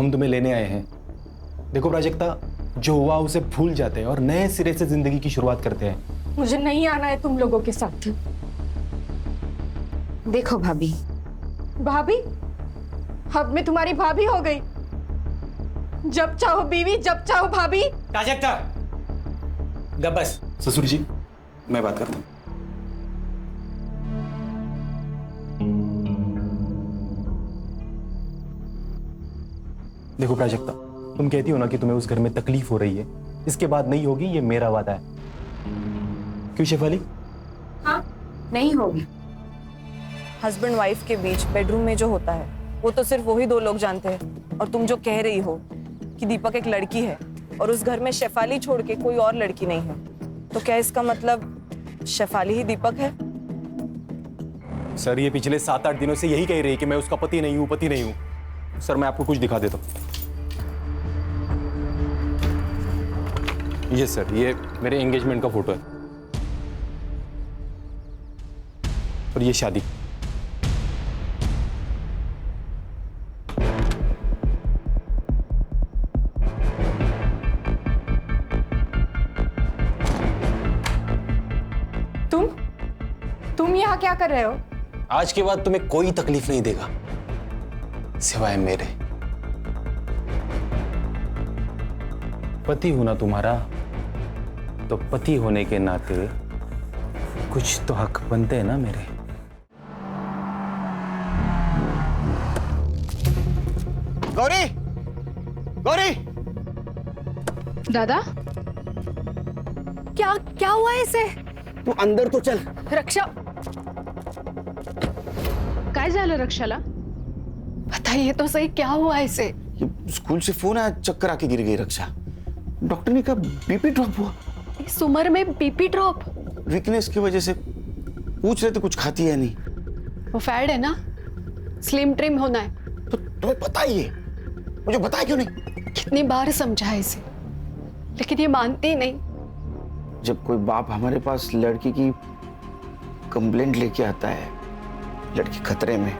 हम तुम्हें लेने आए हैं। देखो प्राजक्ता, जो हुआ उसे भूल जाते हैं और नए सिरे से जिंदगी की शुरुआत करते हैं। मुझे नहीं आना है तुम लोगों के साथ। देखो भाभी, भाभी? अब मैं तुम्हारी भाभी हो गई। जब चाहो बीवी, जब चाहो भाभी। प्राजक्ता, बस। ससुर जी, मैं बात करता हूँ। देखो प्राजक्ता, तुम कहती हो ना कि तुम्हें उस घर में तकलीफ हो रही है, इसके बाद नहीं होगी, ये मेरा वादा है। क्यों शेफाली? हाँ, नहीं होगी। हस्बैंड वाइफ के बीच बेडरूम में जो होता है वो तो सिर्फ वही दो लोग जानते हैं। और तुम जो कह रही हो कि दीपक एक लड़की है और उस घर में शेफाली छोड़ के कोई और लड़की नहीं है, तो क्या इसका मतलब शेफाली ही दीपक है? सर, ये पिछले 7-8 दिनों से यही कह रही है कि मैं उसका पति नहीं हूं, पति नहीं हूं। सर, मैं आपको कुछ दिखा देता हूं। ये सर, ये मेरे एंगेजमेंट का फोटो है और ये शादी। तुम यहाँ क्या कर रहे हो? आज के बाद तुम्हें कोई तकलीफ नहीं देगा सिवाय मेरे। पति हूं ना तुम्हारा, तो पति होने के नाते कुछ तो हक बनते हैं ना मेरे। गौरी, गौरी! दादा, क्या क्या हुआ है इसे? तू अंदर तो चल। रक्षा, काय झालं रक्षाला? बताइए तो सही, क्या हुआ है इसे? ये स्कूल से फोन आया, चक्कर आके गिर गई रक्षा। डॉक्टर ने कहा बीपी ड्रॉप हुआ। इस उम्र में बीपी ड्रॉप? वीकनेस की वजह से। पूछ रहे थे कुछ खाती है नहीं। वो फैट है ना, स्लिम ट्रिम होना है। तो तुम्हें पता ही है, मुझे बताया क्यों नहीं? कितनी बार समझाया इसे, लेकिन ये मानती ही नहीं। जब कोई बाप हमारे पास लड़की की कंप्लेंट लेके आता है, लड़की खतरे में,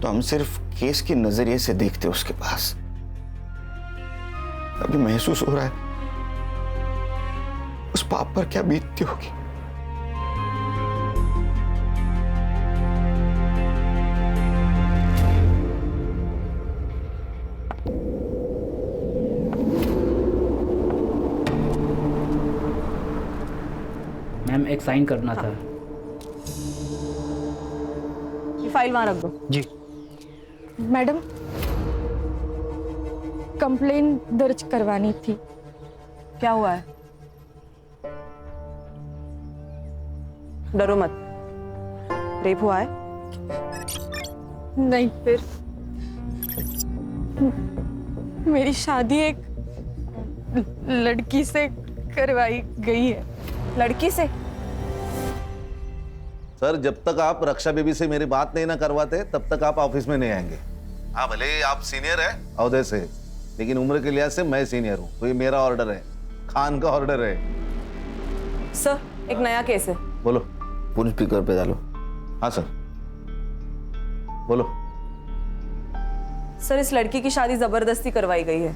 तो हम सिर्फ केस के नजरिए से देखते उसके पास। अभी महसूस हो रहा है उस बाप पर क्या बीतती होगी। मैम, एक साइन करना था। ये फाइल वहां रख दो। जी मैडम, कंप्लेन दर्ज करवानी थी। क्या हुआ है? डरो मत। रेप हुआ है? नहीं, फिर मेरी शादी एक लड़की से करवाई गई है। लड़की से? सर, जब तक आप रक्षा बेबी से मेरी बात नहीं ना करवाते तब तक आप ऑफिस में नहीं आएंगे। हाँ, भले ही आप सीनियर है औहदे से, लेकिन उम्र के लिहाज से मैं सीनियर हूँ, तो ये मेरा ऑर्डर है, खान का ऑर्डर है। सर, एक नया केस है। बोलो। फोन स्पीकर पे डालो। हाँ सर, बोलो। सर, इस लड़की की शादी जबरदस्ती करवाई गई है,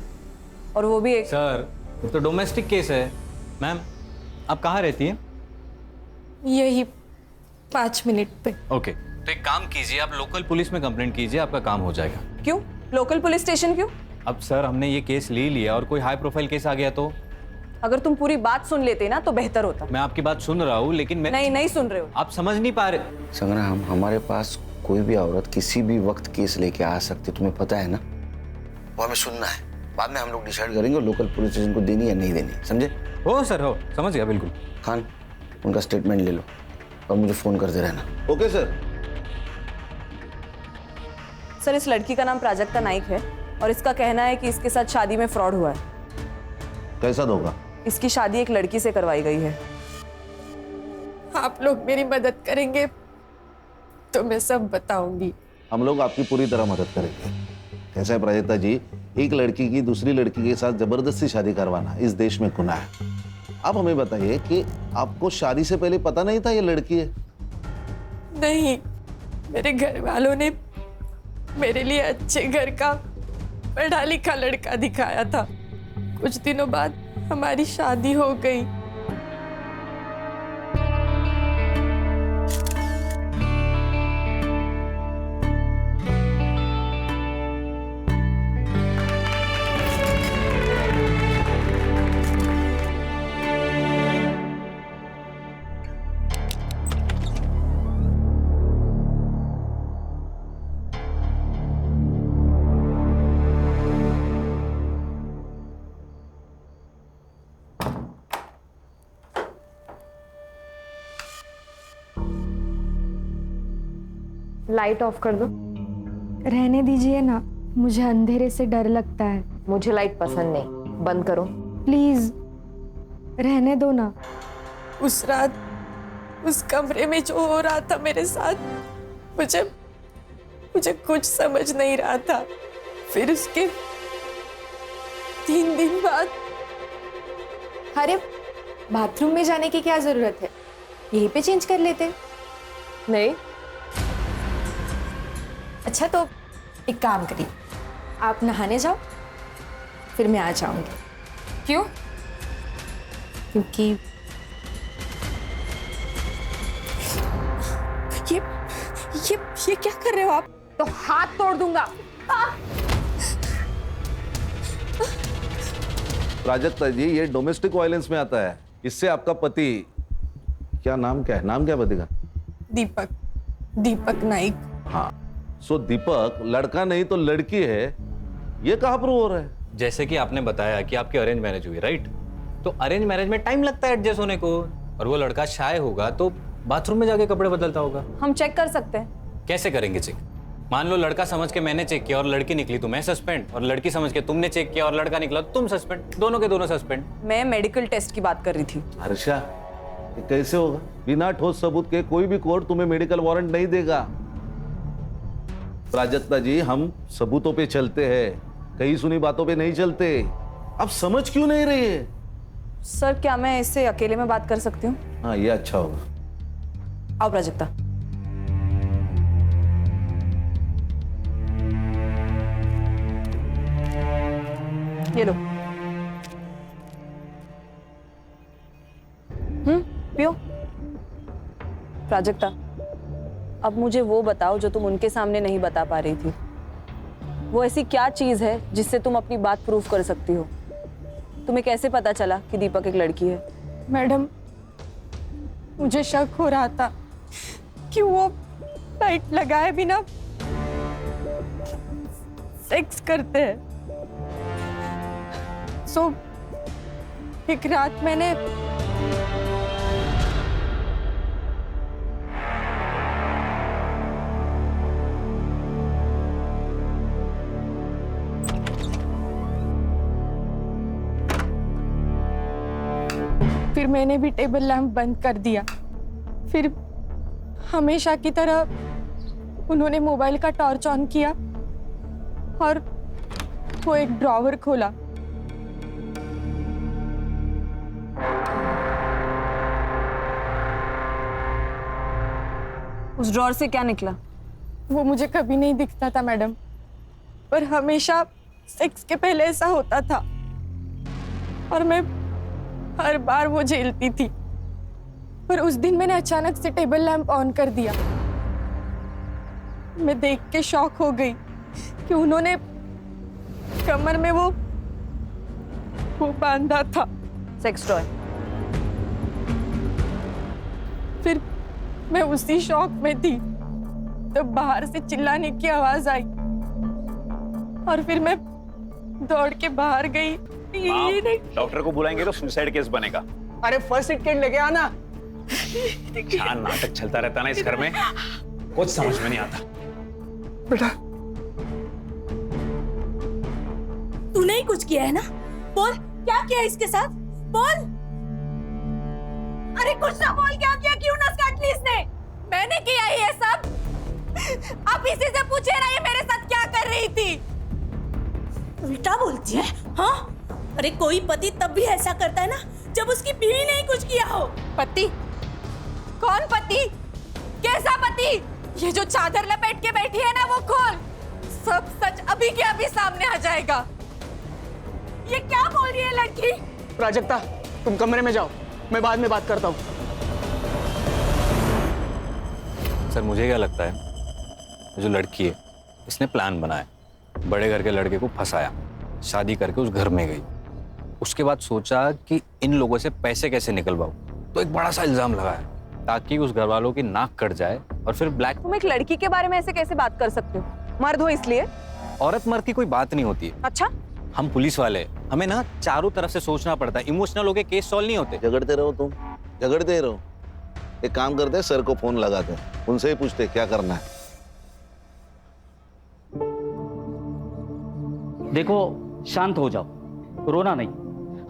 और वो भी एक। सर, ये तो डोमेस्टिक केस है। मैम, आप कहाँ रहती हैं? यही 5 मिनट पे। ओके, तो एक काम कीजिए, आप लोकल पुलिस में कंप्लेंट कीजिए, आपका काम हो जाएगा। क्यों? लोकल पुलिस स्टेशन क्यों? अब सर, हमने ये केस ले लिया और कोई हाई प्रोफाइल केस आ गया तो? अगर तुम पूरी बात सुन लेते ना तो बेहतर होता। मैं आपकी बात सुन रहा हूँ, लेकिन मैं नहीं सुन रहे हो। आप समझ नहीं पा रहे। संग्राम, हमारे पास कोई भी औरत किसी भी वक्त केस लेके आ सकती, तुम्हें पता है ना। वो हमें सुनना है, बाद में हम लोग डिसाइड करेंगे लोकल पुलिस स्टेशन को देनी या नहीं देनी। समझे? हो सर, हो, समझ गया बिल्कुल। खान, उनका स्टेटमेंट ले लो और मुझे फोन करते रहना। Okay sir. सर, इस लड़की का नाम प्राजक्ता नाइक है और इसका कहना है कि इसके साथ शादी में फ्रॉड हुआ है। कैसा धोखा? इसकी शादी एक लड़की से करवाई गई है। आप लोग मेरी मदद करेंगे तो मैं सब बताऊंगी। हम लोग आपकी पूरी तरह मदद करेंगे। कैसा है प्राजक्ता जी, एक लड़की की दूसरी लड़की के साथ जबरदस्ती शादी करवाना इस देश में गुनाह है। आप हमें बताइए कि आपको शादी से पहले पता नहीं था ये लड़की है? नहीं, मेरे घर वालों ने मेरे लिए अच्छे घर का पढ़ा लिखा लड़का दिखाया था। कुछ दिनों बाद हमारी शादी हो गई। लाइट ऑफ कर दो। रहने दीजिए ना, मुझे अंधेरे से डर लगता है। मुझे लाइट पसंद नहीं, बंद करो। प्लीज रहने दो ना। उस रात उस कमरे में जो हो रहा था मेरे साथ, मुझे कुछ समझ नहीं रहा था। फिर उसके 3 दिन बाद। अरे बाथरूम में जाने की क्या जरूरत है, यहीं पे चेंज कर लेते। नहीं, अच्छा तो एक काम करिए, आप नहाने जाओ, फिर मैं आ जाऊंगी। क्यों? क्योंकि ये क्या कर रहे हो आप? तो हाथ तोड़ दूंगा। प्राजक्ता जी, ये डोमेस्टिक वायलेंस में आता है। इससे आपका पति, क्या नाम क्या है, नाम क्या है पति का? दीपक नाइक। हाँ, सो दीपक लड़का नहीं तो लड़की है, ये कहाँ प्रूव हो रहा है? जैसे कि आपने बताया कि आपकी अरेंज मैरिज हुई, राइट? तो अरेंज मैरिज में टाइम लगता है एडजस्ट होने को, और वो लड़का शाय होगा तो बाथरूम में जाके कपड़े बदलता होगा। हम चेक कर सकते हैं। कैसे करेंगे चेक? मान लो लड़का समझ के मैंने चेक किया और लड़की निकली तो मैं सस्पेंड, और लड़की समझ के तुमने चेक किया और लड़का निकला तो तुम सस्पेंड, दोनों के दोनों सस्पेंड। मैं मेडिकल टेस्ट की बात कर रही थी। हर्षा, ये कैसे होगा? बिना ठोस सबूत के कोई भी कोर्ट तुम्हें मेडिकल वारंट नहीं देगा। प्राजक्ता जी, हम सबूतों पे चलते हैं, कहीं सुनी बातों पे नहीं चलते। आप समझ क्यों नहीं रही है? सर, क्या मैं इससे अकेले में बात कर सकती हूँ? हाँ, ये अच्छा होगा। आओ प्राजक्ता। ये लो। पियो। प्राजक्ता, अब मुझे वो बताओ जो तुम उनके सामने नहीं बता पा रही थी। वो ऐसी क्या चीज है जिससे तुम अपनी बात प्रूव कर सकती हो? तुम्हें कैसे पता चला कि दीपक एक लड़की है? मैडम, मुझे शक हो रहा था कि वो लाइट लगाए बिना सेक्स करते हैं। सो एक रात मैंने भी टेबल लैंप बंद कर दिया। फिर हमेशा की तरह उन्होंने मोबाइल का टॉर्च ऑन किया और वो एक ड्रॉवर खोला। उस ड्रॉर से क्या निकला? वो मुझे कभी नहीं दिखता था मैडम, पर हमेशा सेक्स के पहले ऐसा होता था और मैं हर बार वो झेलती थी। पर उस दिन मैंने अचानक से टेबल लैंप ऑन कर दिया। मैं देख के शॉक हो गई कि उन्होंने कमर में वो बांधा था, सेक्स टॉय। फिर मैं उसी शॉक में थी तो बाहर से चिल्लाने की आवाज आई और फिर मैं दौड़ के बाहर गई। डॉक्टर को बुलाएंगे तो सुसाइड केस बनेगा। अरे फर्स्ट एड किट लेके आना। क्या नाटक चलता रहता ना इस घर में, कुछ समझ में नहीं आता। बेटा, तूने ही कुछ किया है ना? बोल, क्या किया इसके साथ? बोल। अरे कुछ ना बोल, क्या किया? क्यों नस काट ली इसने? मैंने किया ये सब? आप इसी से पूछे ना ये मेरे साथ क्या कर रही थी? उल्टा बोलती है, हाँ? अरे कोई पति तब भी ऐसा करता है ना जब उसकी बीवी ने ही कुछ किया हो। पति? कौन पति? कैसा पति? ये जो चादर लपेट के बैठी है ना वो खोल। अभी के अभी सामने आ जाएगा। ये क्या बोल रही है लड़की? प्राजक्ता, तुम कमरे में जाओ, मैं बाद में बात करता हूँ। सर मुझे क्या लगता है, जो लड़की है इसने प्लान बनाया, बड़े घर के लड़के को फंसाया, शादी करके उस घर में गई, उसके बाद सोचा कि इन लोगों से पैसे कैसे निकलवाऊं, तो एक बड़ा सा इल्जाम लगाया ताकि उस घर वालों की नाक कट जाए और फिर ब्लैक। तुम एक लड़की के बारे में ऐसे कैसे बात कर सकते हो? मर्द हो इसलिए? औरत मर्द की कोई बात नहीं होती है। अच्छा, हम पुलिस वाले, हमें ना चारों तरफ से सोचना पड़ता है, इमोशनल होके केस सॉल्व नहीं होते। झगड़ते रहो तुम, झगड़ते रहो। एक काम करते हैं, सर को फोन लगाते हैं, उनसे ही पूछते हैं क्या करना है। देखो शांत हो जाओ, रोना नहीं।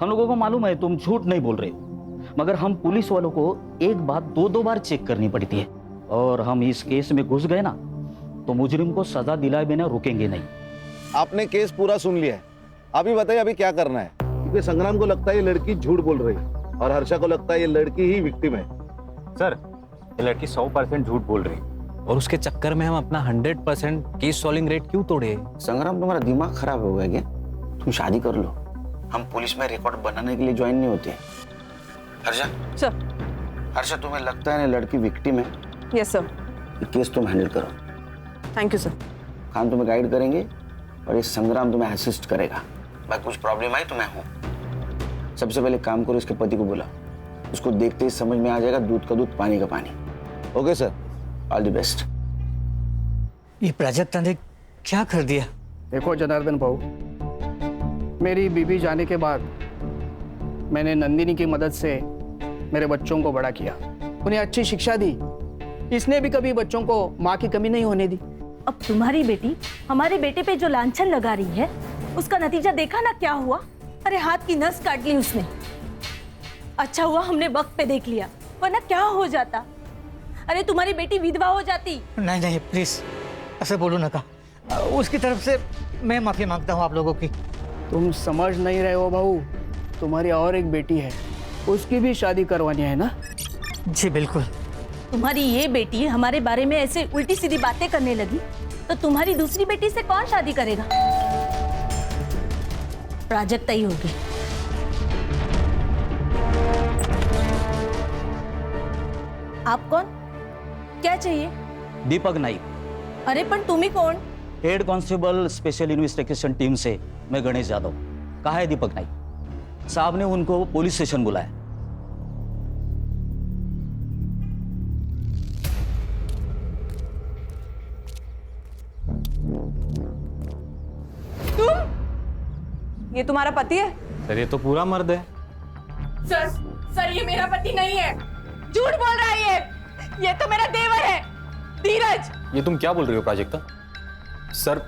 हम लोगों को मालूम है तुम झूठ नहीं बोल रहे हो, मगर हम पुलिस वालों को एक बात दो बार चेक करनी पड़ती है, और हम इस केस में घुस गए ना तो मुजरिम को सजा दिलाए बिना रुकेंगे नहीं। आपने केस पूरा सुन लिया है, अभी बताइए अभी क्या करना है? क्योंकि संग्राम को लगता है ये लड़की झूठ बोल रही है और हर्षा को लगता है ये लड़की ही विक्टिम है। सर ये लड़की 100% झूठ बोल रही है और उसके चक्कर में हम अपना 100% केस सॉल्विंग रेट क्यों तोड़े? संग्राम, तुम्हारा दिमाग खराब हो गया क्या? तुम शादी कर लो, हम पुलिस में रिकॉर्ड बनाने के लिए ज्वाइन नहीं होते। हर्षा सर। हर्षा, तुम्हें लगता है ना लड़की विक्टिम है? Yes sir. ये केस तुम हैंडल करो। Thank you sir. खान तुम्हें गाइड करेंगे और ये संग्राम तुम्हें असिस्ट करेगा। भाई कुछ प्रॉब्लम आई तो मैं हूँ। सबसे पहले काम करो, इसके पति को बुलाओ, उसको देखते ही समझ में आ जाएगा दूध का दूध पानी का पानी। Okay sir, all the best. ये प्राजक्ता ने क्या कर दिया? देखो जनार्दन भाऊ, मेरी बीबी जाने के बाद मैंने नंदिनी की मदद से मेरे बच्चों को बड़ा किया, उन्हें अच्छी शिक्षा दी। इसने भी कभी बच्चों को माँ की कमी नहीं होने दी। अब तुम्हारी बेटी हमारे बेटे पे जो लांछन लगा रही है, उसका नतीजा देखा ना क्या हुआ? अरे हाथ की नस काट ली उसने। अच्छा हुआ हमने वक्त पे देख लिया, वरना क्या हो जाता? अरे तुम्हारी बेटी विधवा हो जाती। नहीं नहीं प्लीज ऐसे बोलो ना का। उसकी तरफ से मैं माफी मांगता हूँ आप लोगों की। तुम समझ नहीं रहे हो भाऊ, तुम्हारी और एक बेटी है, उसकी भी शादी करवानी है ना? जी बिल्कुल। तुम्हारी ये बेटी हमारे बारे में ऐसे उल्टी सीधी बातें करने लगी तो तुम्हारी दूसरी बेटी से कौन शादी करेगा? प्राजक्ता ही होगी। आप कौन? क्या चाहिए? दीपक नाइक। अरे पण तुम्ही कौन? Head constable special investigation team से मैं गणेश यादव। कहाँ है दीपक नाइक? साहब ने उनको पुलिस स्टेशन बुलाया। ये तुम्हारा पति है? सर ये तो पूरा मर्द है। सर ये मेरा पति नहीं है, झूठ बोल रहा है ये तो मेरा देवर है, धीरज। ये तुम क्या बोल रही हो प्राजक्ता? सर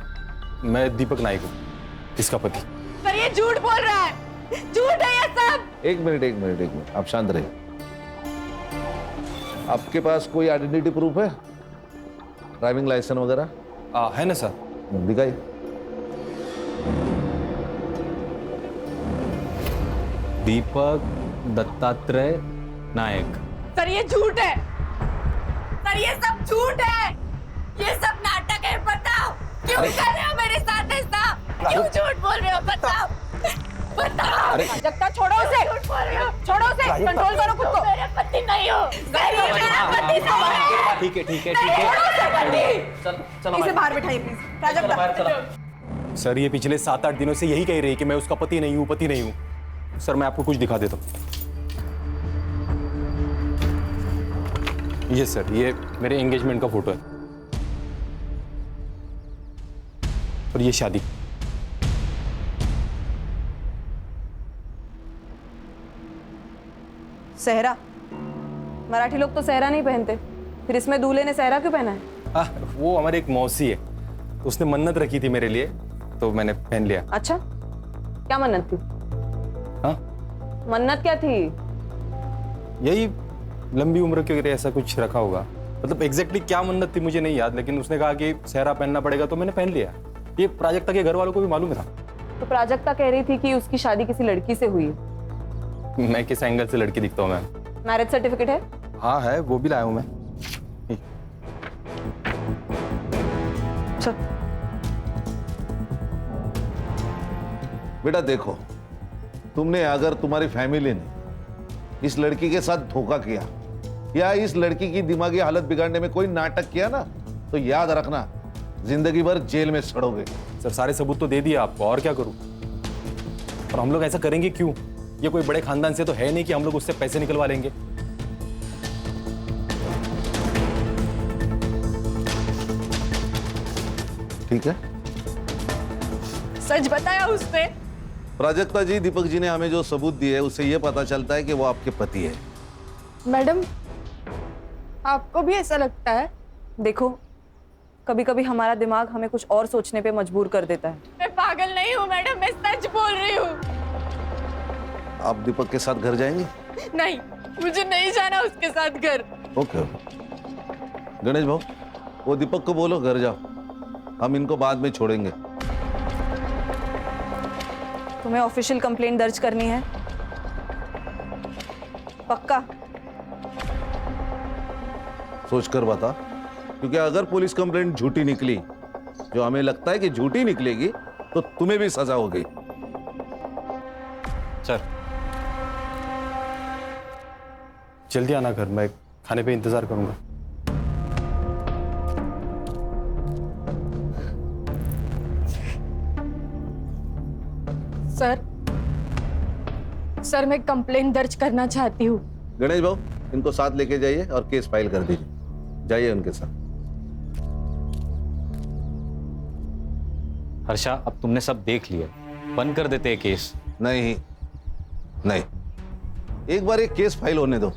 मैं दीपक नाइक हूँ, इसका पति। सर ये झूठ बोल रहा है, झूठ है ये सब। एक मिनट, आप शांत रहिए। आपके पास कोई आइडेंटिटी प्रूफ है? ड्राइविंग लाइसेंस वगैरह? है ना सर। दिखाइए। दीपक दत्तात्रेय नायक। सर ये झूठ है, सर ये सब झूठ है, ये सब नाटक है। बताओ क्यों कर रहे हो मेरे साथ ऐसा? क्यों झूठ बोल रहे हो? बताओ बताओ। प्राजक्ता छोड़ो उसे, छोड़ो उसे, कंट्रोल करो खुद को। मेरे पति नहीं हो, सर ये मेरा पति नहीं है। ठीक है छोड़ो उसे, पति। इसे बाहर बिठाइए प्लीज। प्राजक्ता। सर ये पिछले 7-8 दिनों से यही कह रही है कि मैं उसका पति नहीं हूँ। सर मैं आपको कुछ दिखा देता हूँ। ये सर, ये मेरे एंगेजमेंट का फोटो है और ये शादी। सेहरा? मराठी लोग तो सेहरा नहीं पहनते, फिर इसमें दूल्हे ने सेहरा क्यों पहना है? वो हमारी एक मौसी है, तो उसने मन्नत रखी थी मेरे लिए, तो मैंने पहन लिया। अच्छा, क्या मन्नत थी? हाँ, मन्नत क्या थी? यही लंबी उम्र के लिए ऐसा कुछ रखा होगा। मतलब एग्जैक्टली क्या मन्नत थी मुझे नहीं याद, लेकिन उसने कहा कि सेहरा पहनना पड़ेगा, तो मैंने पहन लिया। ये प्राजक्ता के घर वालों को भी मालूम था। तो प्राजक्ता कह रही थी कि उसकी शादी किसी लड़की से हुई। मैं किस एंगल से लड़की दिखता हूँ मैम? मैरिज सर्टिफिकेट है? हाँ है, वो भी लाया हूँ मैं। चल। बेटा देखो, तुमने अगर तुम्हारी फैमिली ने इस लड़की के साथ धोखा किया या इस लड़की की दिमागी हालत बिगाड़ने में कोई नाटक किया ना, तो याद रखना जिंदगी भर जेल में सड़ोगे। सर सारे सबूत तो दे दिए आपको, और क्या करूं? और हम लोग ऐसा करेंगे क्यों? ये कोई बड़े खानदान से तो है नहीं कि हम लोग उससे पैसे निकलवा लेंगे। ठीक है, सच बताया उसने। प्राजक्ता जी, दीपक जी ने हमें जो सबूत दिए उससे यह पता चलता है कि वो आपके पति है। मैडम, आपको भी ऐसा लगता है? देखो, कभी कभी हमारा दिमाग हमें कुछ और सोचने पे मजबूर कर देता है। मैं पागल नहीं हूँ मैडम, मैं सच बोल रही हूँ। आप दीपक के साथ घर जाएंगे? नहीं, मुझे नहीं जाना उसके साथ घर। ओके। गणेश भाऊ, वो दीपक को बोलो घर जाओ, हम इनको बाद में छोड़ेंगे। तुम्हें ऑफिशियल कंप्लेंट दर्ज करनी है? पक्का? सोच कर बता, क्योंकि अगर पुलिस कंप्लेंट झूठी निकली, जो हमें लगता है कि झूठी निकलेगी, तो तुम्हें भी सजा होगी। सर जल्दी आना घर, मैं खाने पे इंतजार करूंगा। सर मैं कंप्लेंट दर्ज करना चाहती हूँ। गणेश भाऊ, इनको साथ लेके जाइए और केस फाइल कर दीजिए। जाइए उनके साथ। हर्षा, अब तुमने सब देख लिया, बंद कर देते हैं केस। नहीं नहीं, एक बार ये केस फाइल होने दो।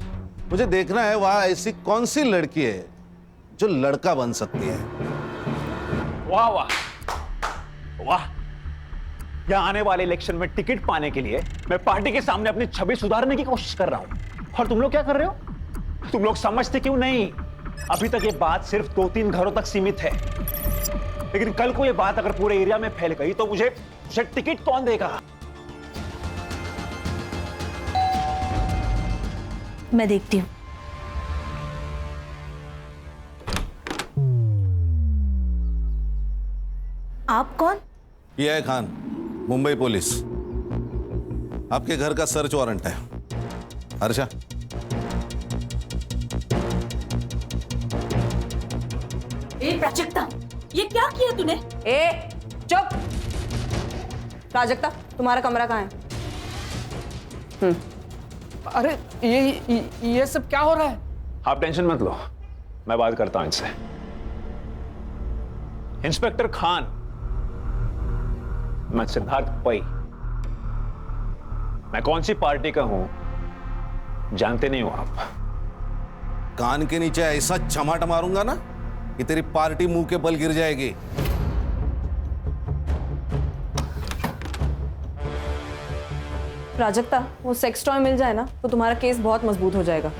मुझे देखना है वहां ऐसी कौन सी लड़की है जो लड़का बन सकती है। वाह वाह वाह, यहाँ आने वाले इलेक्शन में टिकट पाने के लिए मैं पार्टी के सामने अपनी छवि सुधारने की कोशिश कर रहा हूं, और तुम लोग क्या कर रहे हो? तुम लोग समझते क्यों नहीं? अभी तक ये बात सिर्फ 2-3 घरों तक सीमित है, लेकिन कल को ये बात अगर पूरे एरिया में फैल गई तो मुझे टिकट कौन देगा? मैं देखती हूँ। आप कौन? ये है खान, मुंबई पुलिस। आपके घर का सर्च वारंट है। हर्षा, प्राजक्ता, ये क्या किया तूने? ए, चुप! प्राजक्ता, तुम्हारा कमरा कहाँ है? अरे ये सब क्या हो रहा है? आप टेंशन मत लो, मैं बात करता हूं इनसे। इंस्पेक्टर खान, मैं सिद्धार्थ पै। मैं कौन सी पार्टी का हूं जानते नहीं हो आप? कान के नीचे ऐसा चमाट मारूंगा ना कि तेरी पार्टी मुंह के बल गिर जाएगी। प्राजक्ता, वो सेक्स टॉय मिल जाए ना तो तुम्हारा केस बहुत मजबूत हो जाएगा।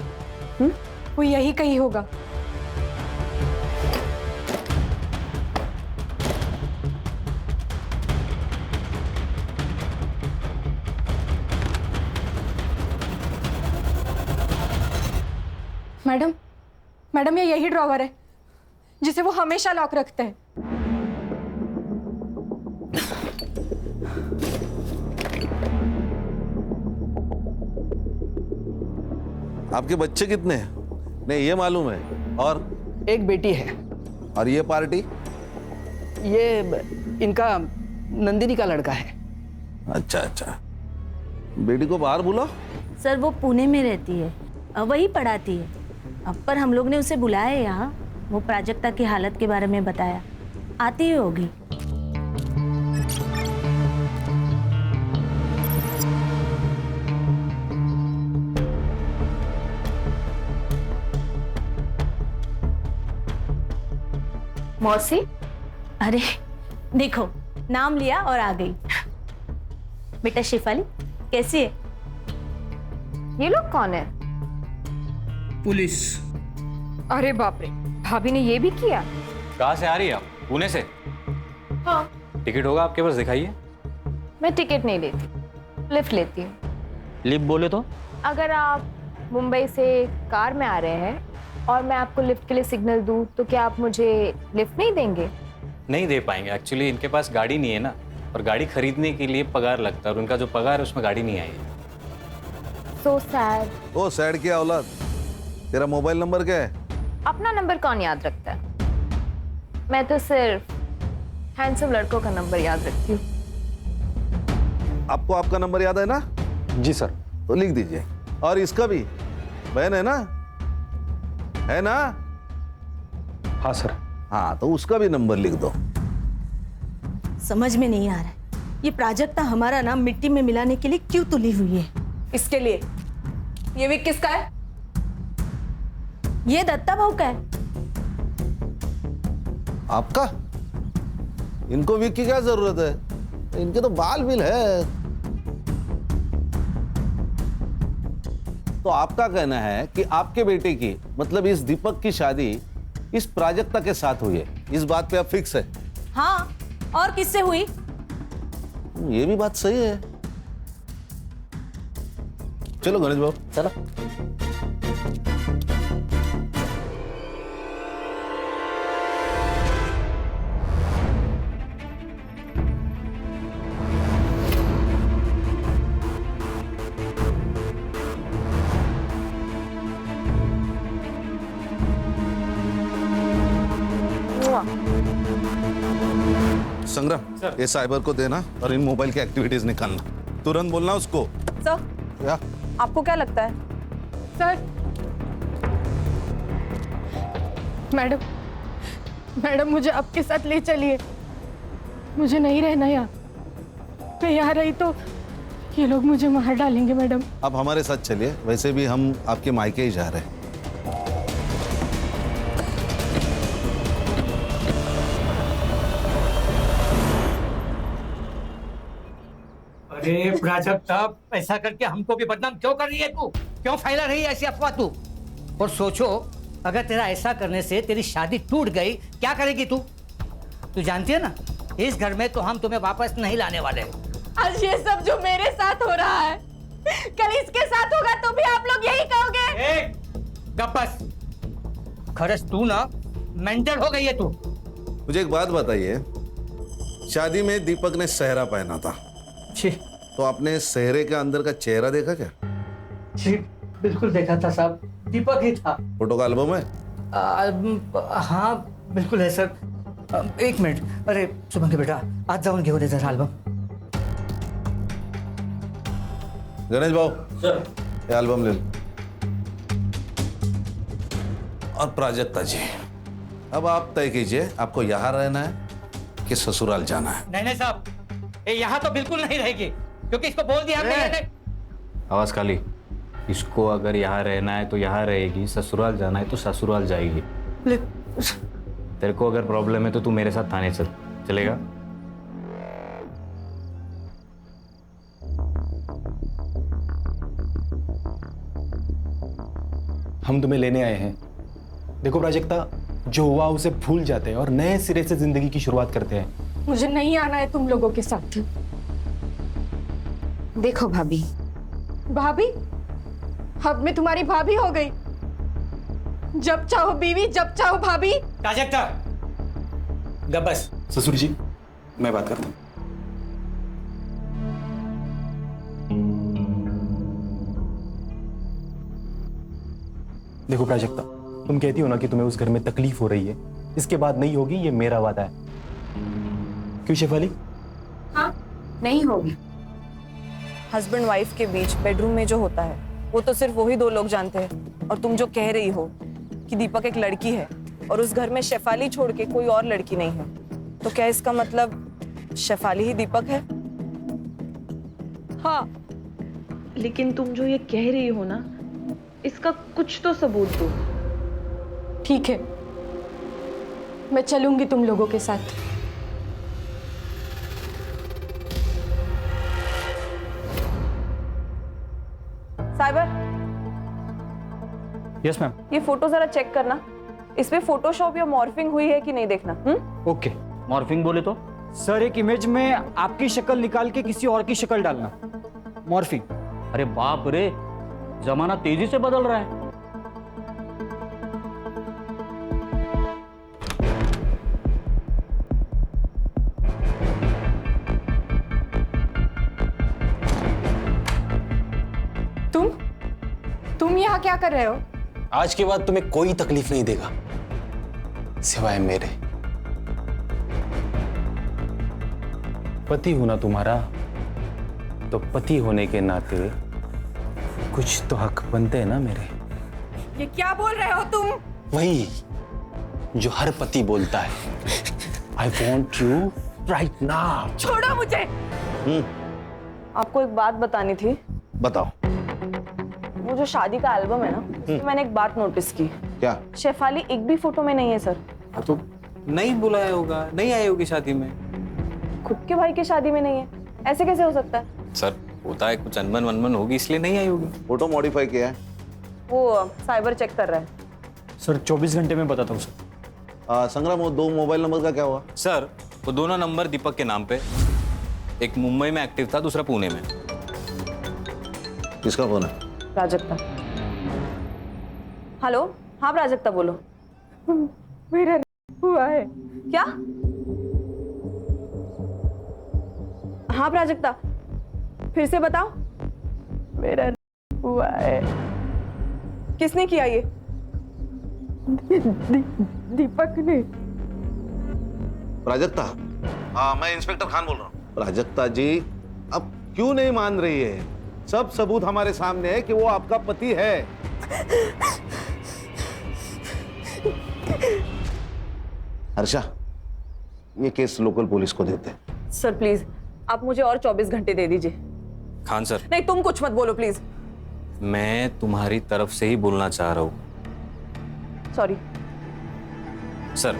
वो यही कहीं होगा। मैडम ये यही ड्रॉवर है जिसे वो हमेशा लॉक रखते हैं। आपके बच्चे कितने हैं? नहीं, ये मालूम है। और एक बेटी है। और ये पार्टी? ये इनका नंदिनी का लड़का है। अच्छा अच्छा, बेटी को बाहर बुलाओ। सर वो पुणे में रहती है, वही पढ़ाती है। अब पर हम लोग ने उसे बुलाया है यहाँ, वो प्राजक्ता की हालत के बारे में बताया, आती ही होगी। मौसी, अरे देखो, नाम लिया और आ गई। बेटा शेफाली, कैसी है? ये लोग कौन है? पुलिस। अरे बाप रे, भाभी ने ये भी किया? कहाँ से आ रही है आप? पुणे से? हाँ। टिकट होगा आपके पास, दिखाइए। मैं टिकट नहीं लेती, लिफ्ट लेती हूँ। लिफ्ट बोले तो? अगर आप मुंबई से कार में आ रहे हैं और मैं आपको लिफ्ट के लिए सिग्नल दूं, तो क्या आप मुझे लिफ्ट नहीं देंगे? नहीं दे पाएंगे, एक्चुअली इनके पास गाड़ी नहीं है ना, और गाड़ी खरीदने के लिए पगार लगता है और उनका जो पगार है उसमें गाड़ी नहीं आई है। So sad. ओ सैड की औलाद, तेरा मोबाइल नंबर क्या है? अपना नंबर कौन याद रखता है? मैं तो सिर्फ हैंडसम लड़कों का नंबर याद रखती हूँ। आपको आपका नंबर याद है ना? जी सर। तो लिख दीजिए। और इसका भी, बहन है ना? है ना? हाँ सर। हाँ, तो उसका भी नंबर लिख दो। समझ में नहीं आ रहा है ये प्राजक्ता हमारा नाम मिट्टी में मिलाने के लिए क्यों तुली हुई है? इसके लिए ये विक किसका है? ये दत्ता भाऊ का है। आपका? इनको विक की क्या जरूरत है? इनके तो बाल बिल है। तो आपका कहना है कि आपके बेटे की, मतलब इस दीपक की शादी इस प्राजक्ता के साथ हुई है, इस बात पे आप फिक्स है? हाँ, और किससे हुई? ये भी बात सही है। चलो गणेश बाबू, चलो। संग्राम, ये साइबर को देना और इन मोबाइल की एक्टिविटीज निकालना। तुरंत बोलना उसको। सर, क्या? आपको क्या लगता है? सर, मैडम, मैडम मुझे आपके साथ ले चलिए। मुझे नहीं रहना यहाँ। मैं यहाँ रही तो ये लोग मुझे मार डालेंगे मैडम। आप हमारे साथ चलिए, वैसे भी हम आपके मायके ही जा रहे हैं। अरे प्राजक्ता, ऐसा करके हमको भी बदनाम क्यों कर रही है तू? क्यों फैला रही है ऐसी अफवाह तू? और सोचो, अगर तेरा ऐसा करने से तेरी शादी टूट गई, क्या करेगी तू? तू जानती है ना, इस घर में तो हम तुम्हें वापस नहीं लाने वाले। आज ये सब जो मेरे साथ हो रहा है, कल इसके साथ होगा तो भी आप लोग यही कहोगे। गप्पस, खरस तू ना मेंटल हो गई है तू। मुझे एक बात बताइए, शादी में दीपक ने सेहरा पहना था, तो आपने सेहरे के अंदर का चेहरा देखा क्या? जी बिल्कुल देखा था साहब, दीपक ही था। फोटो का एल्बम है? हाँ बिल्कुल है सर। एक मिनट, अरे सुमन के बेटा, आज जाऊन घेऊन दे जरा एल्बम। गणेश बाबू सर, ये एल्बम ले लो। और प्राजक्ता जी, अब आप तय कीजिए, आपको यहाँ रहना है कि ससुराल जाना है? नहीं साहब, ये यहाँ तो बिल्कुल नहीं रहेगी, क्योंकि इसको बोल दिया हमने। आवाज काली, इसको अगर यहाँ रहना है तो यहाँ रहेगी, ससुराल जाना है तो ससुराल जाएगी। तेरे को अगर प्रॉब्लम है तो तू मेरे साथ थाने चल, चलेगा? हम तुम्हें लेने आए हैं। देखो प्राजक्ता, जो हुआ उसे भूल जाते हैं और नए सिरे से जिंदगी की शुरुआत करते हैं। मुझे नहीं आना है तुम लोगों के साथ। देखो भाभी, भाभी? अब मैं तुम्हारी भाभी हो गई। जब चाहो बीवी, जब चाहो भाभी। प्राजक्ता, गब्बस। ससुर जी, मैं बात करता हूँ। देखो प्राजक्ता, तुम कहती हो ना कि तुम्हें उस घर में तकलीफ हो रही है, इसके बाद नहीं होगी, ये मेरा वादा है। क्यों शेफाली? हाँ, नहीं होगी। हस्बैंड वाइफ के बीच बेडरूम में जो होता है वो तो सिर्फ वही दो लोग जानते हैं। और तुम जो कह रही हो कि दीपक एक लड़की है और उस घर में शेफाली छोड़ के कोई और लड़की नहीं है, तो क्या इसका मतलब शेफाली ही दीपक है? हाँ, लेकिन तुम जो ये कह रही हो ना, इसका कुछ तो सबूत दो। ठीक है, मैं चलूंगी तुम लोगों के साथ। Cyber, yes ma'am. ये फोटो जरा चेक करना, इसमें फोटोशॉप या मॉर्फिंग हुई है कि नहीं देखना। ओके, मॉर्फिंग बोले तो? सर, एक इमेज में आपकी शक्ल निकाल के किसी और की शक्ल डालना, मॉर्फिंग। अरे बाप रे, जमाना तेजी से बदल रहा है। यहाँ क्या कर रहे हो? आज के बाद तुम्हें कोई तकलीफ नहीं देगा सिवाय मेरे। पति हूं ना तुम्हारा, तो पति होने के नाते कुछ तो हक बनते हैं ना मेरे। ये क्या बोल रहे हो तुम? वही जो हर पति बोलता है, I want you right now. छोड़ो मुझे। आपको एक बात बतानी थी। बताओ। वो जो शादी का एल्बम है ना, उसमें मैंने एक बात नोटिस की। क्या? शेफाली एक भी फोटो में नहीं है सर। तो नहीं बुलाया होगा, नहीं आई होगी शादी में। खुद के भाई की शादी में नहीं है, ऐसे कैसे हो सकता है? सर होता है, कुछ अनबन वनबन होगी इसलिए नहीं आई होगी। फोटो मॉडिफाई किया है? वो साइबर चेक कर रहा है। सर 24 घंटे में बताता हूँ सर। संग्राम, वो 2 मोबाइल नंबर का क्या हुआ? सर वो दोनों नंबर दीपक के नाम पे, एक मुंबई में एक्टिव था, दूसरा पुणे में। किसका फोन है? प्राजक्ता। हेलो, हाँ प्राजक्ता बोलो। मेरा हुआ है। क्या? हाँ प्राजक्ता, फिर से बताओ। मेरा हुआ है। किसने किया ये? दीपक ने। प्राजक्ता? हाँ, मैं इंस्पेक्टर खान बोल रहा हूँ। प्राजक्ता जी, अब क्यों नहीं मान रही है? सब सबूत हमारे सामने है कि वो आपका पति है। हर्षा, ये केस लोकल पुलिस को देते हैं। सर प्लीज, आप मुझे और 24 घंटे दे दीजिए। खान सर, नहीं, तुम कुछ मत बोलो प्लीज। मैं तुम्हारी तरफ से ही बोलना चाह रहा हूँ। सॉरी सर,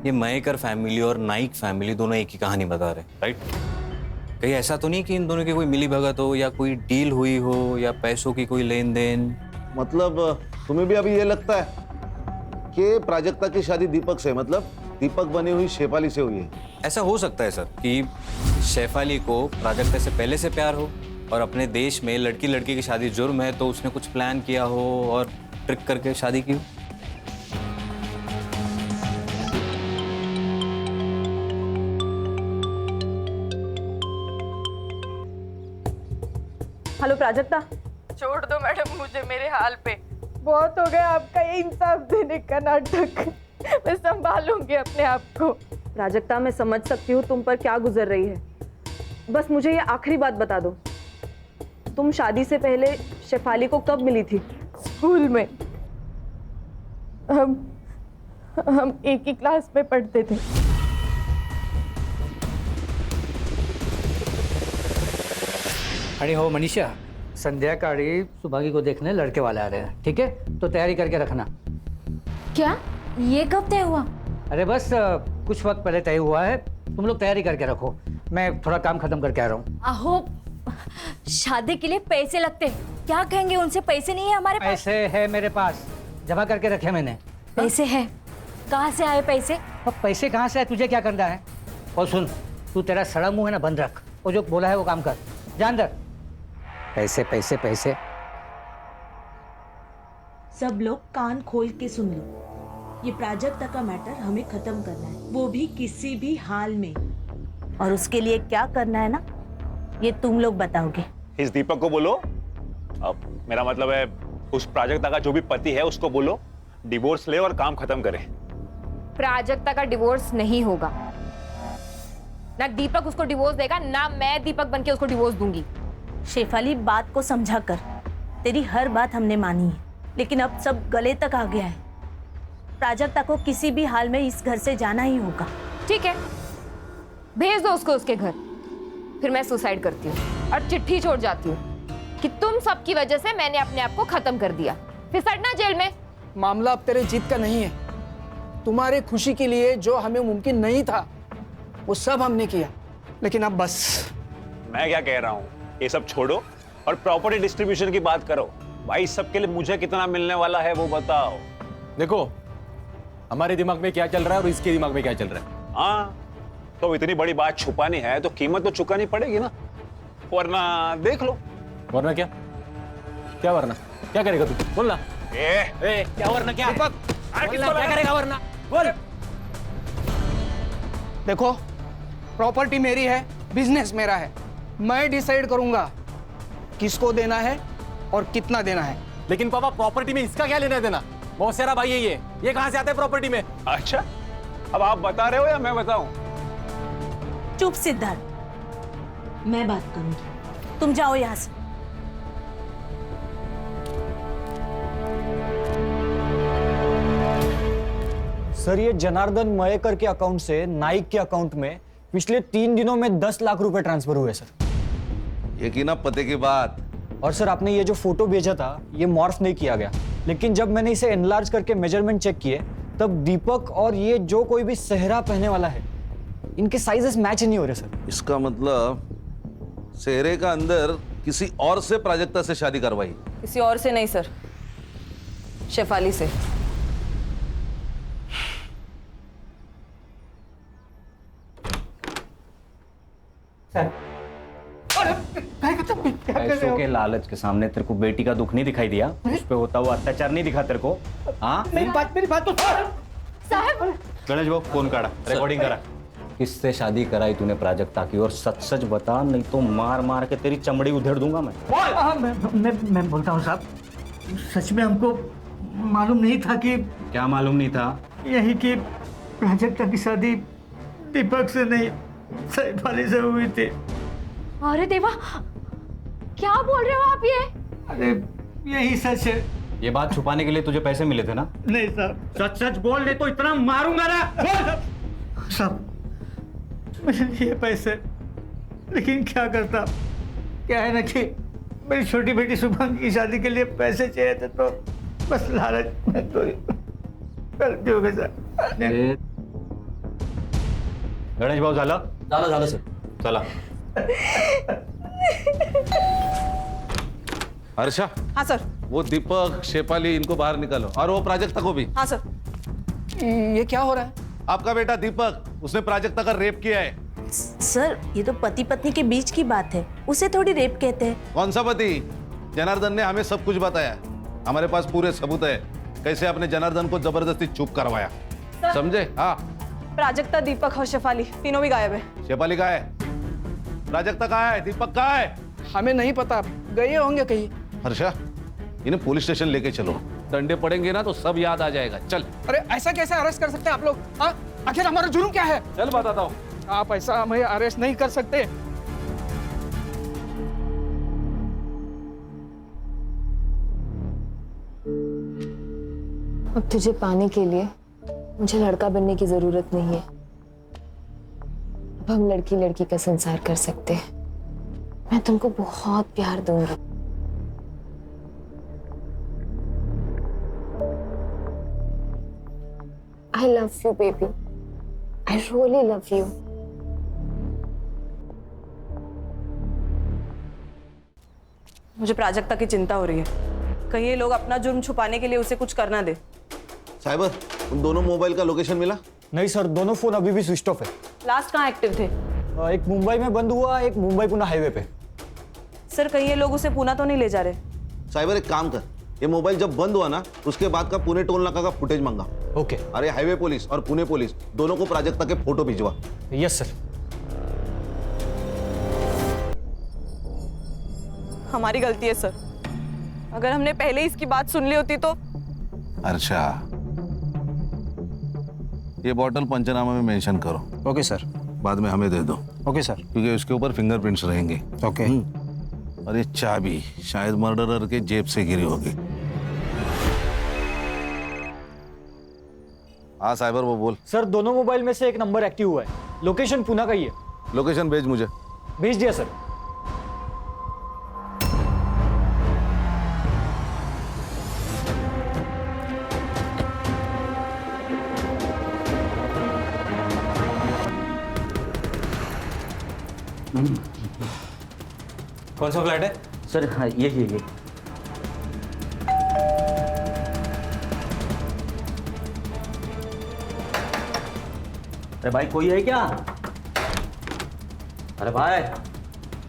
ये मयेकर फैमिली और नाइक फैमिली दोनों एक ही कहानी बता रहे, राइट? कहीं ऐसा तो नहीं कि इन दोनों की कोई मिली भगत हो या कोई डील हुई हो या पैसों की कोई लेन देन? मतलब तुम्हें भी अभी ये लगता है कि प्राजक्ता की शादी दीपक से, मतलब दीपक बनी हुई शेफाली से हुई है? ऐसा हो सकता है सर कि शेफाली को प्राजक्ता से पहले से प्यार हो और अपने देश में लड़की लड़की की शादी जुर्म है, तो उसने कुछ प्लान किया हो और ट्रिक करके शादी की हो। हेलो प्राजक्ता। छोड़ दो मैडम मुझे मेरे हाल पे। बहुत हो गया आपका ये इंसाफ देने का नाटक। मैं संभालूंगी अपने आप को। प्राजक्ता, मैं समझ सकती हूँ तुम पर क्या गुजर रही है। बस मुझे ये आखिरी बात बता दो, तुम शादी से पहले शेफाली को कब मिली थी? स्कूल में। हम एक ही क्लास में पढ़ते थे। अरे हो मनीषा, संध्याकाळी सुभागी को देखने लड़के वाले आ रहे हैं, ठीक है? तो तैयारी करके रखना। क्या? ये कब तय हुआ? अरे बस कुछ वक्त पहले तय हुआ है, तुम लोग तैयारी करके रखो, मैं थोड़ा काम खत्म करके आ रहा हूँ। आहो, शादी के लिए पैसे लगते, क्या कहेंगे उनसे? पैसे नहीं है हमारे पास। पैसे है मेरे पास, जमा करके रखे मैंने। पैसे है? कहाँ से आए पैसे? अब पैसे कहाँ से आए, तुझे क्या करना है? और सुन, तू तेरा सड़ा मुंह है ना बंद रख, वो जो बोला है वो काम कर, जा अंदर। पैसे पैसे पैसे। सब लोग कान खोल के सुन लो, ये प्राजक्ता का मैटर हमें खत्म करना है, वो भी किसी भी हाल में। और उसके लिए क्या करना है ना, ये तुम लोग बताओगे। इस दीपक को बोलो, अब मेरा मतलब है उस प्राजक्ता का जो भी पति है उसको बोलो डिवोर्स ले और काम खत्म करे। प्राजक्ता का डिवोर्स नहीं होगा, ना दीपक उसको डिवोर्स देगा, ना मैं दीपक बनके उसको डिवोर्स दूंगी। शेफाली, बात को समझा कर, तेरी हर बात हमने मानी है, लेकिन अब सब गले तक आ गया है। प्राजक्ता को किसी भी हाल में इस घर से जाना ही होगा। ठीक है, भेज दो उसको उसके घर, फिर मैं सुसाइड करती हूँ और चिट्ठी छोड़ जाती हूँ कि तुम सबकी वजह से मैंने अपने आप को खत्म कर दिया, फिर सड़ना जेल में। मामला अब तेरे जीत का नहीं है। तुम्हारे खुशी के लिए जो हमें मुमकिन नहीं था वो सब हमने किया, लेकिन अब बस। मैं क्या कह रहा हूँ, ये सब छोड़ो और प्रॉपर्टी डिस्ट्रीब्यूशन की बात करो। भाई सबके लिए मुझे कितना मिलने वाला है वो बताओ। देखो हमारे दिमाग में क्या चल रहा है और इसके दिमाग में क्या चल रहा है। हाँ, तो इतनी बड़ी बात छुपानी है तो कीमत तो चुकानी पड़ेगी ना, वरना देख लो। वरना क्या? क्या वरना? क्या करेगा तू? बोल ना। क्या वरना? क्या दीपक, क्या करेगा वरना? बोल। देखो, प्रॉपर्टी मेरी है, बिजनेस मेरा है, मैं डिसाइड करूंगा किसको देना है और कितना देना है। लेकिन पापा प्रॉपर्टी में इसका क्या लेना देना? बहुत सारा भाई है ये कहाँ से आता है प्रॉपर्टी में? अच्छा, अब आप बता रहे हो या मैं बताऊं? चुप सिद्धार्थ, मैं बात करूंगी, तुम जाओ यहाँ से। सर, ये जनार्दन मयेकर के अकाउंट से नाइक के अकाउंट में पिछले 3 दिनों में 10 लाख रुपए ट्रांसफर हुए सर। यकीन पते की बात। और सर, आपने ये जो फोटो भेजा था ये मॉर्फ नहीं किया गया, लेकिन जब मैंने इसे एनलार्ज करके मेजरमेंट चेक किए तब दीपक और ये जो कोई भी सेहरा पहनने वाला है इनके साइजेस मैच नहीं हो रहे सर। इसका मतलब सेहरे का अंदर किसी और से प्राजक्ता से शादी करवाई? किसी और से नहीं सर, शेफाली से। पैसों के लालच के सामने तेरे को बेटी का दुख नहीं दिखाई दिया? उस पे होता हुआ अत्याचार नहीं दिखा तेरे को? हाँ, मेरी बात तो साहब। गणेश बाबू फोन काटा, रिकॉर्डिंग करा। किससे शादी कराई तूने प्राजक्ता की? और सच सच बता, नहीं तो मार मार के तेरी चमड़ी उधेड़ दूंगा मैं। मैं बोलता हूँ साहब, सच में हमको मालूम नहीं था कि। क्या मालूम नहीं था? यही कि प्राजक्ता की शादी दीपक से नहीं शेफाली से हुई थी। अरे देवा, क्या बोल रहे हो आप ये? अरे यही सच है। ये बात छुपाने के लिए तुझे पैसे मिले थे ना? नहीं साहब, सच सच बोल ले तो इतना मारूंगा ना। साहब, मेरे लिए पैसे, लेकिन क्या करता, क्या है ना कि मेरी छोटी बेटी शुभम की शादी के लिए पैसे चाहिए थे, तो बस लालच में तो गलती हो गई सर। गणेश भाऊ झालं सर, चला। हर्षा। हाँ सर। वो दीपक, शेफाली, इनको बाहर निकालो, और वो प्राजक्ता को भी। हाँ सर। ये क्या हो रहा है? आपका बेटा दीपक, उसने प्राजक्ता का रेप किया है। सर, ये तो पति पत्नी के बीच की बात है, उसे थोड़ी रेप कहते हैं। कौन सा पति? जनार्दन ने हमें सब कुछ बताया, हमारे पास पूरे सबूत है कैसे आपने जनार्दन को जबरदस्ती चुप करवाया, समझे? हाँ। प्राजक्ता, दीपक और शेफाली तीनों भी गायब है। शेफाली कहाँ है? प्राजक्ता कहाँ है? दीपक कहाँ है? हमें नहीं पता, गए होंगे कहीं। हर्षा, इन्हें पुलिस स्टेशन लेके चलो, डंडे पड़ेंगे ना तो सब याद आ जाएगा। चल। अरे ऐसा कैसे अरेस्ट कर सकते हैं आप लोग? हाँ, आखिर हमारा जुर्म क्या है? चल बताता हूँ। आप ऐसा हमें अरेस्ट नहीं कर सकते। अब तुझे पाने के लिए मुझे लड़का बनने की जरूरत नहीं है। अब हम लड़की लड़की का संसार कर सकते हैं। मैं तुमको बहुत प्यार दूंगी। I love you, baby. I really love you. मुझे प्राजक्ता की चिंता हो रही है, कहीं ये लोग अपना जुर्म छुपाने के लिए उसे कुछ करना दे। साइबर, उन दोनों मोबाइल का लोकेशन मिला? नहीं सर, दोनों फोन अभी भी स्विच ऑफ है। लास्ट कहाँ एक्टिव थे? एक मुंबई में बंद हुआ, एक मुंबई पुणे हाईवे पे। सर, कहीं ये लोग उसे पुणे तो नहीं ले जा रहे? साइबर, एक काम कर, ये मोबाइल जब बंद हुआ ना उसके बाद का पुणे टोल नाका का फुटेज मांगा। ओके। अरे हाईवे पुलिस और पुणे पुलिस दोनों को प्राजक्ता के फोटो भिजवा। Yes sir. हमारी गलती है सर, अगर हमने पहले ही इसकी बात सुन ली होती तो। अच्छा, ये बॉटल पंचनामा में मेंशन करो। Okay sir. बाद में हमें दे दो। Okay sir. क्योंकि उसके ऊपर फिंगरप्रिंट्स रहेंगे। ओके। और ये चाबी शायद मर्डरर के जेब से गिरी होगी। हाँ साइबर, वो बोल। सर, दोनों मोबाइल में से एक नंबर एक्टिव हुआ है, लोकेशन पुणे का ही है। लोकेशन भेज मुझे। भेज दिया सर। कौन सा फ्लैट है सर? हाँ, ये अरे भाई, कोई है क्या? अरे भाई।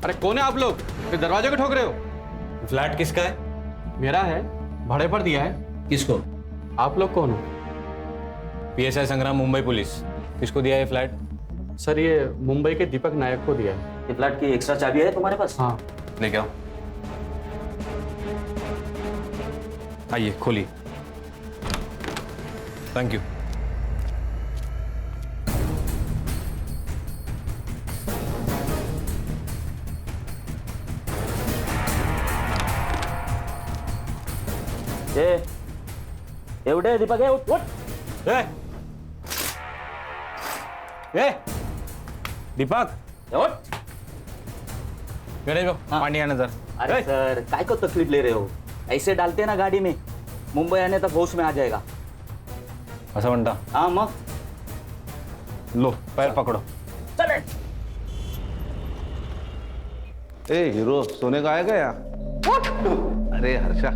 अरे कौन है आप लोग? ये दरवाजे को ठोक रहे हो? फ्लैट किसका है? मेरा है, भाड़े पर दिया है। किसको? आप लोग कौन हो? PSI संग्राम, मुंबई पुलिस। किसको दिया है फ्लैट? सर, ये मुंबई के दीपक नायक को दिया है। ये फ्लैट की एक्स्ट्रा चाबी है तुम्हारे पास? हाँ। लेके आओ। आइए खोलिए। Thank you. एवढे दीपक आहे, उठ उठ। दीपक उठ। गणेश भाऊ पानी आना जरा। अरे सर काय को तकलीफ ले रहे हो? ऐसे डालते ना गाड़ी में, मुंबई आने तक होश में आ जाएगा। असं म्हणता? हाँ मग लो पैर पकड़ो। चले। ए हीरो सोने का आएगा यहाँ? अरे हर्षा,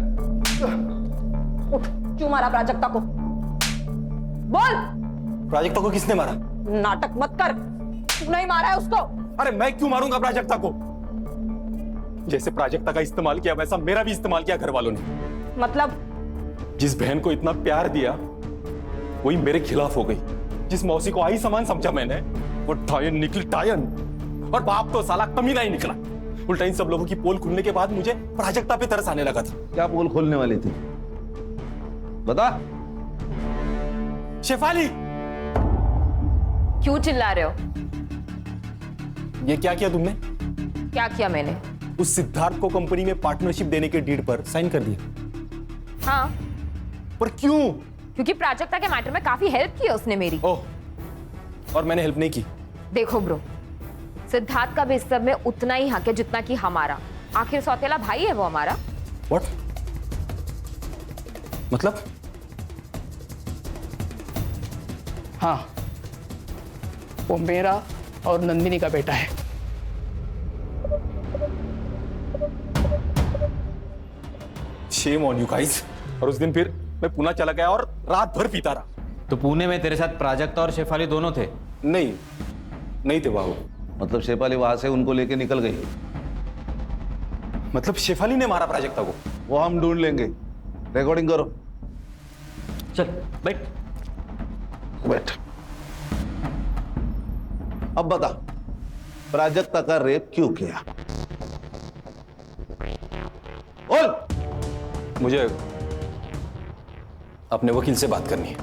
क्यों मारा प्राजक्ता को? बोल। प्राजक्ता को किसने मारा? नाटक मत कर, तू नहीं मारा है उसको। अरे मैं क्यों मारूंगा प्राजक्ता को? जैसे प्राजक्ता का इस्तेमाल किया वैसा मेरा भी इस्तेमाल किया घर वालों ने। मतलब? जिस बहन को इतना प्यार दिया वही मेरे खिलाफ हो गई। जिस मौसी को आई समान समझा मैंने, वो टायन निकली टायन। और बाप तो साला कमीना ही निकला। उल्टा इन सब लोगों की पोल खुलने के बाद मुझे प्राजक्ता पे तरस आने लगा था। क्या पोल खोलने वाली थी? बता। शेफाली, क्यों चिल्ला रहे हो? ये क्या किया तुमने? क्या किया मैंने? उस सिद्धार्थ को कंपनी में पार्टनरशिप देने के डीड पर साइन कर दिया। हाँ। पर क्यों? क्योंकि प्राजक्ता के मैटर में काफी हेल्प की उसने मेरी। ओह, और मैंने हेल्प नहीं की। देखो ब्रो, सिद्धार्थ का भी इस सब में उतना ही हक है जितना कि हमारा। आखिर सौतेला भाई है वो हमारा। व्हाट? मतलब? हाँ, वो मेरा और नंदिनी का बेटा है। Shame on you guys. और उस दिन फिर मैं पुणे चला गया और रात भर पीता रहा। तो पुणे में तेरे साथ प्राजक्ता और शेफाली दोनों थे? नहीं थे बाबू। मतलब शेफाली वहां से उनको लेके निकल गई? मतलब शेफाली ने मारा प्राजक्ता को? वो हम ढूंढ लेंगे। रिकॉर्डिंग करो। चल बैठ। बैठ। अब बता, प्राजक्ता का रेप क्यों किया? बोल। मुझे अपने वकील से बात करनी है।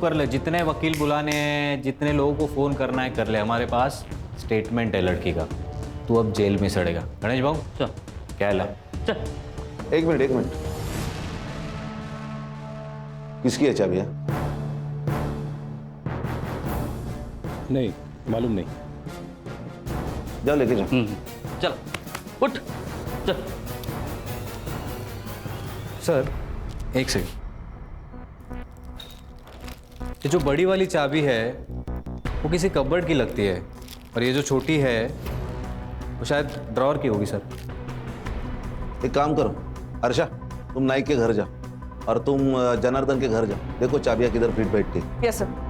कर ले, जितने वकील बुलाने हैं, जितने लोगों को फोन करना है कर ले। हमारे पास स्टेटमेंट है लड़की का। तू अब जेल में सड़ेगा। गणेश भाऊ चल। क्या ला? चल। एक मिनट। किसकी है चाबियां? नहीं मालूम नहीं। जाओ लेके जाओ। चल उठ। चल। सर एक सेकंड। ये जो बड़ी वाली चाबी है वो किसी कबर्ड की लगती है, और ये जो छोटी है वो शायद ड्रॉअर की होगी सर। एक काम करो हर्षा, तुम नाइक के घर जाओ और तुम जनार्दन के घर जाओ। देखो चाबियां किधर फिट बैठती। Yes sir.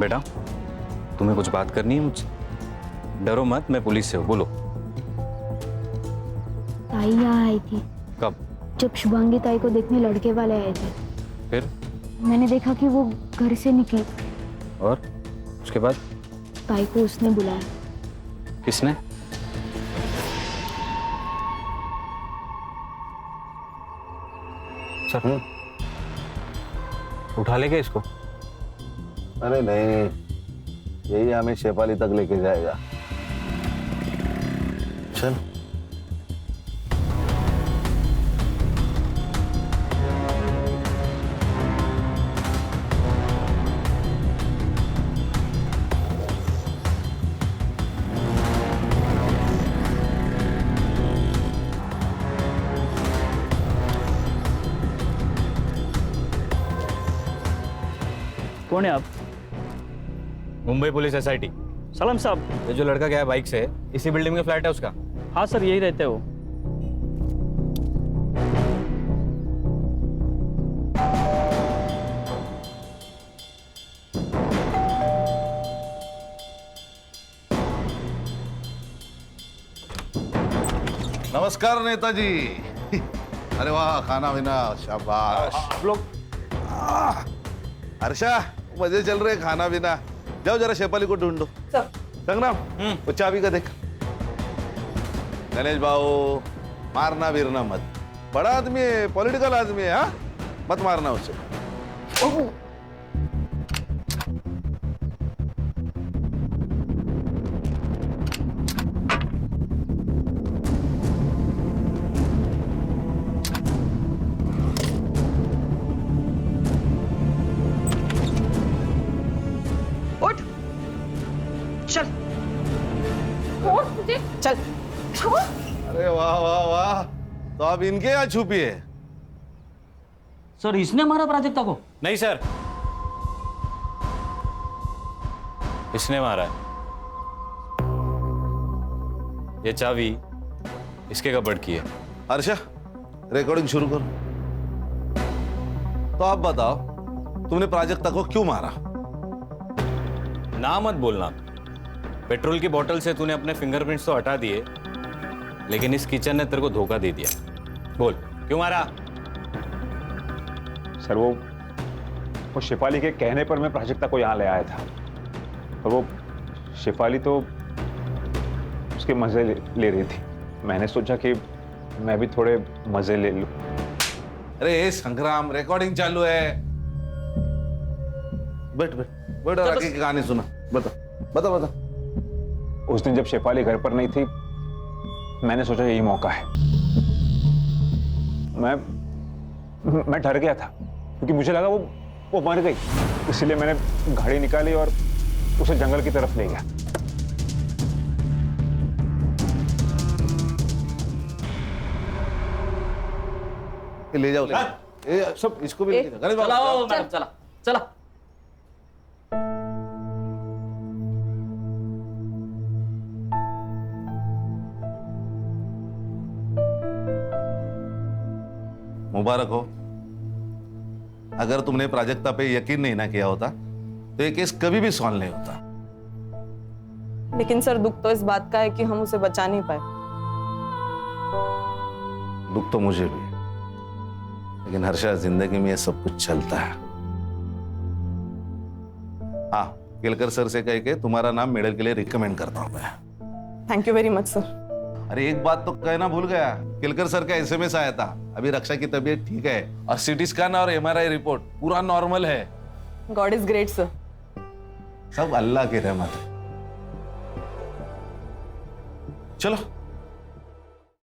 बेटा तुम्हें कुछ बात करनी है मुझसे? डरो मत, मैं पुलिस से हूँ। बोलो। ताई यहाँ आई थी कब? जब शुभांगी ताई को देखने लड़के वाले आए थे। फिर? मैंने देखा कि वो घर से निकली। और उसके बाद? ताई को उसने बुलाया। किसने? सर उठा लेगा इसको? अरे नहीं, यही हमें शेफाली तक लेके जाएगा। चल। कौन है आप? Mumbai police SIT। सलाम साहब। ये जो लड़का गया है बाइक से, इसी बिल्डिंग में फ्लैट है उसका? हाँ सर, यही रहते हो। नमस्कार नेताजी। अरे वाह, खाना पीना शाबाश। आप लोग हर्षा, मजे चल रहे खाना पीना। जाओ जरा शेफाली को ढूंढो। संग्राम, वो चाबी का देख। गणेश भाऊ, मारना बिरना मत। बड़ा आदमी है, पॉलिटिकल आदमी है, हाँ? मत मारना उसे। चल। अरे वाह वाह वाह, तो आप इनके यहाँ छुपी है? सर, इसने मारा प्राजक्ता को? नहीं सर, इसने मारा है। ये चाबी इसके कपबोर्ड की है। हर्षा, रिकॉर्डिंग शुरू करो। तो आप बताओ, तुमने प्राजक्ता को क्यों मारा? ना मत बोलना। पेट्रोल की बोतल से तूने अपने फिंगरप्रिंट्स तो हटा दिए, लेकिन इस किचन ने तेरे को धोखा दे दिया। बोल, क्यों मारा? सर, वो शेफाली के कहने पर मैं प्राजक्ता को यहाँ ले आया था, और वो शेफाली तो उसके मजे ले रही थी। मैंने सोचा कि मैं भी थोड़े मजे ले लूं। अरे संग्राम, रिकॉर्डिंग चालू है। बैठ बैठ बैठ और आगे की कहानी सुना। बता बता बता। उस दिन जब शेफाली घर पर नहीं थी, मैंने सोचा यही मौका है। मैं डर गया था, क्योंकि मुझे लगा वो मर गई। इसलिए मैंने गाड़ी निकाली और उसे जंगल की तरफ ले गया। ले जाओ, ले जाओ। सब इसको भी चलाओ मैडम, चला चला। मुबारक हो। अगर तुमने प्राजक्ता पे यकीन नहीं ना किया होता तो ये केस कभी भी सॉल्व नहीं होता। लेकिन सर, दुख तो इस बात का है कि हम उसे बचा नहीं पाए। दुख तो मुझे भी है, लेकिन हर्षा, जिंदगी में ये सब कुछ चलता है। हाँ, केलकर सर से कह के तुम्हारा नाम मेडल के लिए रिकमेंड करता हूं मैं। Thank you very much sir. अरे एक बात तो कहना भूल गया, केलकर सर का SMS आया था। अभी रक्षा की तबीयत ठीक है और CT स्कैन और MRI रिपोर्ट पूरा नॉर्मल है। God is great sir. सब अल्लाह की रहमत है। चलो